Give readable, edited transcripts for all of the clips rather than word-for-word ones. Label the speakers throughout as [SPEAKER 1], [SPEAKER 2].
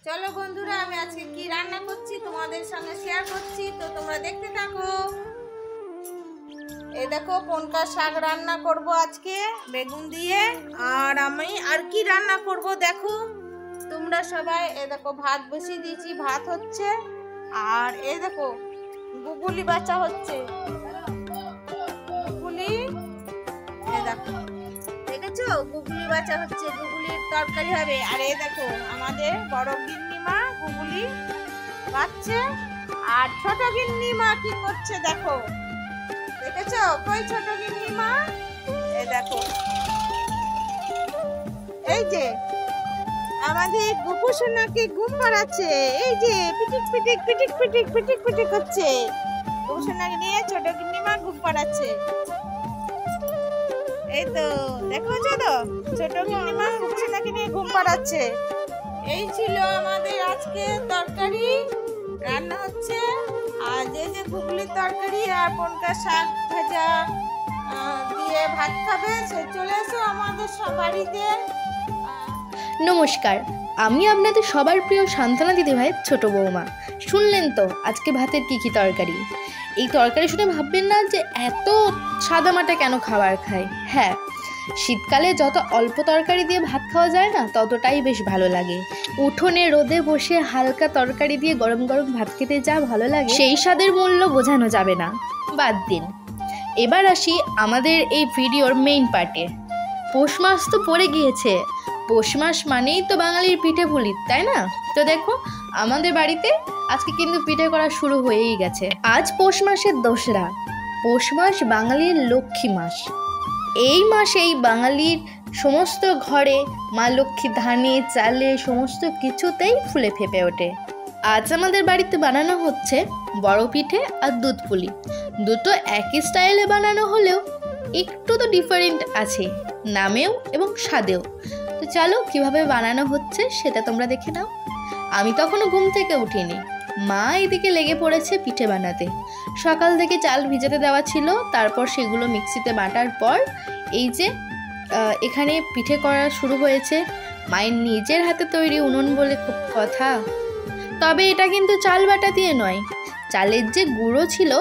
[SPEAKER 1] চলো বন্ধুরা, আমি আজকে কি রান্না করছি তোমাদের সঙ্গে শেয়ার করছি, তো তোমরা দেখতে থাকো। এই দেখো, পনকা শাক রান্না করব আজকে বেগুন দিয়ে। আর আমি আর কি রান্না করব দেখো তোমরা সবাই। এই দেখো, ভাত বসিয়ে দিয়েছি, ভাত হচ্ছে। আর এই দেখো, গুগুলি বাছা হচ্ছে, গুগুলি। এই দেখো, দেখেছো, গুগুলি বাছা হচ্ছে, গুগুলির তরকারি হবে। আর এই দেখো, আমাদের বড় গিন্নিমা গুগুলি বাচ্ছে। আর ছোট গিন্নিমা কি করছে দেখো, দেখেছো? কই ছোট গিন্নিমা? এই দেখো, এই যে আমাদের গুপু সোনাকে ঘুম পাড়াচ্ছে। এই যে পিটিক পিটিক পিটিক পিটিক পিটিক পিটিক করছে। গুপু সোনাকে নিয়ে ছোট গিন্নিমা ঘুম পাড়াচ্ছে। এই তো দেখেছো তো, ছোট গিন্নিমা গুপু সোনাকে নিয়ে ঘুম পাড়াচ্ছে। এই ছিল আমাদের আজকে তরকারি, রান্না হচ্ছে। আর যে ঘুগলির তরকারি আর পনকা শাক ভাজা দিয়ে ভাত খাবে, সে চলে এসো আমাদের বাড়িতে।
[SPEAKER 2] নমস্কার, আমি আপনাদের সবার প্রিয় সান্ত্বনা দিদিভাইয়ের ছোট বৌমা। শুনলেন তো আজকে ভাতের কী তরকারি। এই তরকারি শুনে ভাববেন না যে এত সাদামাটা কেন খাবার খায়। হ্যাঁ, শীতকালে যত অল্প তরকারি দিয়ে ভাত খাওয়া যায় না, ততটাই বেশ ভালো লাগে। উঠোনে রোদে বসে হালকা তরকারি দিয়ে গরম গরম ভাত খেতে যা ভালো লাগে, সেই স্বাদের মূল্য বোঝানো যাবে না। বাদ দিন, এবার আসি আমাদের এই ভিডিওর মেইন পার্টে। পৌষ মাস তো পড়ে গিয়েছে। পৌষ মাস মানেই তো বাঙালির পিঠে পুলি, তাই না? তো দেখো, আমাদের বাড়িতে আজকে কিন্তু পিঠে করা শুরু হয়েই গেছে। আজ পৌষ মাসের 2রা। পৌষ মাস বাঙালির লক্ষ্মী মাস। এই মাসেই বাঙালির সমস্ত ঘরে মা লক্ষ্মী ধানে চালে সমস্ত কিছুতেই ফুলে ফেপে ওঠে। আজ আমাদের বাড়িতে বানানো হচ্ছে বড় পিঠে আর দুধ পুলি। দুটো একই স্টাইলে বানানো হলেও একটু তো ডিফারেন্ট আছে, নামেও এবং স্বাদেও। তো চলো কিভাবে বানানো হচ্ছে সেটা তোমরা দেখে নাও। আমি তখনও ঘুম থেকে উঠিনি, মা এদিকে লেগে পড়েছে পিঠে বানাতে। সকাল থেকে চাল ভিজাতে দেওয়া ছিল, তারপর সেগুলো মিক্সিতে বাটার পর এই যে এখানে পিঠে করা শুরু হয়েছে। মায়ের নিজের হাতে তৈরি উনুন বলে খুব কথা। তবে এটা কিন্তু চাল বাটা দিয়ে নয়, চালের যে গুঁড়ো ছিল,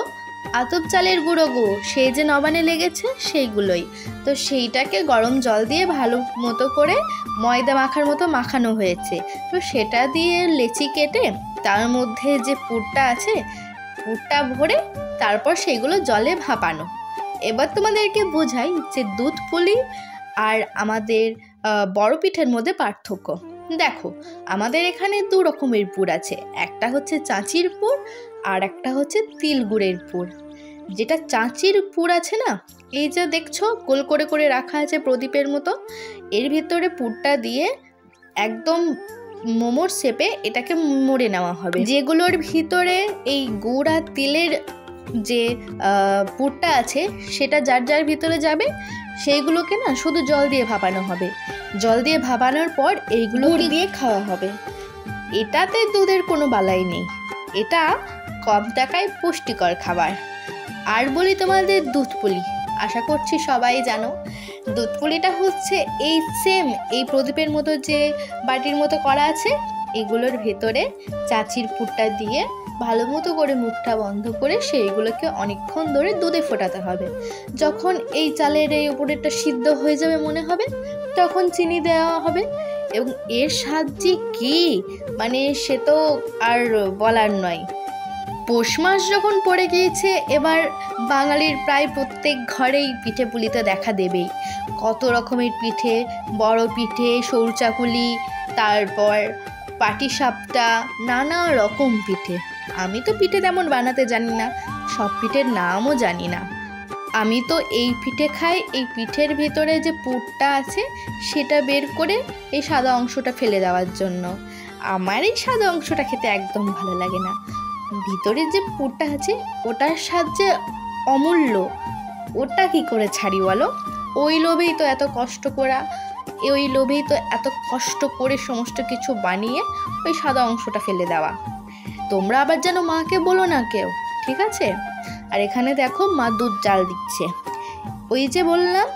[SPEAKER 2] আতপ চালের গুঁড়ো সেই যে নবানে লেগেছে সেইগুলোই। তো সেইটাকে গরম জল দিয়ে ভালো মতো করে ময়দা মাখার মতো মাখানো হয়েছে। তো সেটা দিয়ে লেচি কেটে তার মধ্যে যে পুরটা আছে, পুরটা ভরে তারপর সেগুলো জলে ভাপানো। এবার তোমাদেরকে বোঝাই যে দুধ পুলি আর আমাদের বড় পিঠের মধ্যে পার্থক্য। দেখো, আমাদের এখানে 2 রকমের পুর আছে। একটা হচ্ছে চাঁচির পুর আর একটা হচ্ছে তিল গুড়ের পুর। যেটা চাঁচির পুর আছে না, এই যে দেখছো গোল করে করে রাখা আছে প্রদীপের মতো, এর ভিতরে পুরটা দিয়ে একদম মোমোর শেপে এটাকে মুড়ে নেওয়া হবে। যেগুলোর ভিতরে এই গুড় আর তিলের যে পুরটা আছে সেটা যার যার ভিতরে যাবে, সেইগুলোকে না শুধু জল দিয়ে ভাপানো হবে। জল দিয়ে ভাপানোর পর এইগুলো দিয়ে খাওয়া হবে। এটাতে দুধের কোনো বালাই নেই, এটা কম টাকায় পুষ্টিকর খাবার। আর বলি তোমাদের দুধ পুলি, আশা করছি সবাই জানো। দুধ পুলিটা হচ্ছে এই সেম এই প্রদীপের মতো যে বাটির মতো করা আছে, এগুলোর ভেতরে চাচির পুরটা দিয়ে ভালো মতো করে মুখটা বন্ধ করে সেইগুলোকে অনেকক্ষণ ধরে দুধে ফোটাতে হবে। যখন এই চালের এই উপরেরটা সিদ্ধ হয়ে যাবে মনে হবে, তখন চিনি দেওয়া হবে। এবং এর স্বাদ যে কী, মানে সে তো আর বলার নয়। পৌষ মাস যখন পড়ে গিয়েছে, এবার বাঙালির প্রায় প্রত্যেক ঘরেই পিঠে পুলিতে দেখা দেবেই। কত রকমের পিঠে, বড় পিঠে, সৌচাকুলি, তারপর পাটিসাপটা, নানা রকম পিঠে। আমি তো পিঠে তেমন বানাতে জানি না, সব পিঠের নামও জানি না। আমি তো এই পিঠে খাই, এই পিঠের ভেতরে যে পুরটা আছে সেটা বের করে এই সাদা অংশটা ফেলে দেওয়ার জন্য। আমার এই সাদা অংশটা খেতে একদম ভালো লাগে না। ভিতরে যে পুরটা আছে ওটার স্বাদ যে অমূল্য, ওটা কি করে ছাড়ি বলো? ওই লোভেই তো এত কষ্ট করা, ওই লোভেই তো এত কষ্ট করে সমস্ত কিছু বানিয়ে ওই সাদা অংশটা ফেলে দেওয়া। তোমরা আবার যেন মাকে বলো না কেউ, ঠিক আছে? আর এখানে দেখো মা দুধ জাল দিচ্ছে। ওই যে বললাম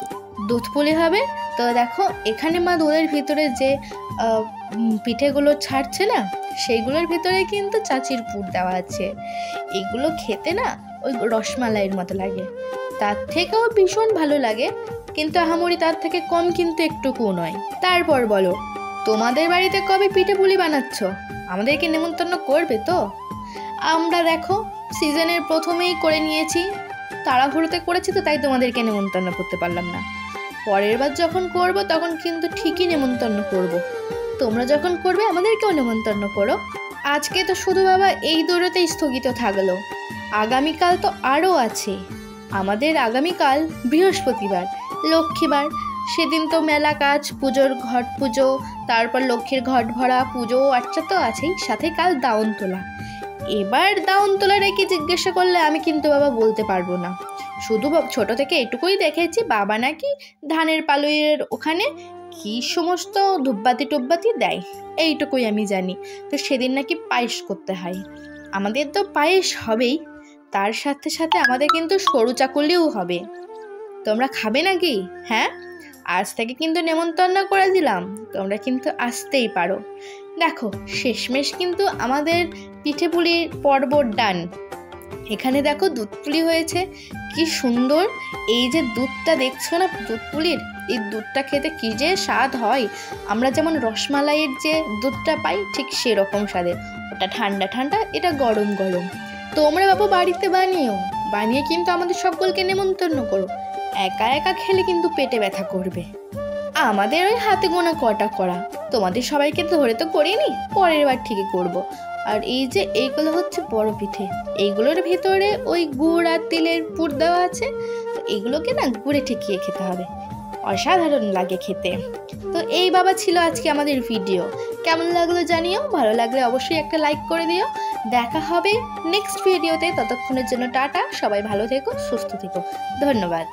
[SPEAKER 2] দুধ পুলি হবে, তো দেখো এখানে মা দুধের ভিতরে যে পিঠেগুলো ছাড়ছে না, সেইগুলোর ভেতরে কিন্তু চাচির পুর দেওয়া আছে। এগুলো খেতে না ওই রসমালাইয়ের মতো লাগে, তার থেকেও ভীষণ ভালো লাগে, কিন্তু আহামরি তার থেকে কম কিন্তু একটুকুও নয়। তারপর বলো, তোমাদের বাড়িতে কবে পিঠে পুলি বানাচ্ছ? আমাদেরকে নেমন্তন্ন করবে তো? আমরা দেখো সিজনের প্রথমেই করে নিয়েছি, তাড়াহুড়োতে করেছি তো, তাই তোমাদেরকে নেমন্তন্ন করতে পারলাম না। পরের বার যখন করব তখন কিন্তু ঠিকই নেমন্তন্ন করব। তোমরা যখন করবে আমাদেরকেও নেমন্তন্ন করো। আজকে তো শুধু বাবা এই দৌড়তেই স্থগিত থাকলো, আগামীকাল তো আরও আছে। আমাদের আগামীকাল বৃহস্পতিবার, লক্ষ্মীবার, সেদিন তো মেলা কাজ, পুজোর ঘট পুজো, তারপর লক্ষ্মীর ঘট ভরা, পুজো আচ্ছা তো আছেই, সাথে কাল দাউন তোলা। এবার দাউন তোলা রেখে জিজ্ঞাসা করলে আমি কিন্তু বাবা বলতে পারবো না। শুধু ছোট থেকে এটুকুই দেখেছি, বাবা নাকি ধানের পালুইয়ের ওখানে কি সমস্ত ধূপবাতি টুপবাতি দেয়, এইটুকুই আমি জানি। তো সেদিন নাকি পায়েস করতে হয়। আমাদের তো পায়েস হবেই, তার সাথে সাথে আমাদের কিন্তু সরু চাকুলিও হবে। তোমরা খাবে নাকি? হ্যাঁ, আজ থেকে কিন্তু নেমন্তন্ন করে দিলাম, তোমরা কিন্তু আসতেই পারো। দেখো শেষমেশ কিন্তু আমাদের পিঠে পুলির পর্ব ডান। এখানে দেখো দুধ পুলি হয়েছে, কি সুন্দর। এই যে দুধটা দেখছো না দুধ পুলির, এই দুধটা খেতে কি যে স্বাদ হয়। আমরা যেমন রসমালাইয়ের যে দুধটা পাই ঠিক সেরকম স্বাদের। ওটা ঠান্ডা ঠান্ডা, এটা গরম গরম। তোমরা বাবা বাড়িতে বানিয়ে কিন্তু আমাদের সকলকে নেমন্তন্ন করো। একা একা খেলে কিন্তু পেটে ব্যথা করবে। আমাদের ওই হাতে গোনা কটা করা, তোমাদের সবাইকে ধরে তো করিনি, পরের বার ঠিকই করবো। আর এই যে এইগুলো হচ্ছে বড় পিঠে, এইগুলোর ভেতরে ওই গুড় আর তিলের পুর দেওয়া আছে, তো এইগুলোকে না গুড়ে ঠেকিয়ে খেতে হবে, অসাধারণ লাগে খেতে। তো এই বাবা ছিল আজকে আমাদের ভিডিও, কেমন লাগলো জানিও, ভালো লাগলে অবশ্যই একটা লাইক করে দিও। দেখা হবে নেক্সট ভিডিওতে, ততক্ষণের জন্য টাটা, সবাই ভালো থেকো, সুস্থ থেকো, ধন্যবাদ।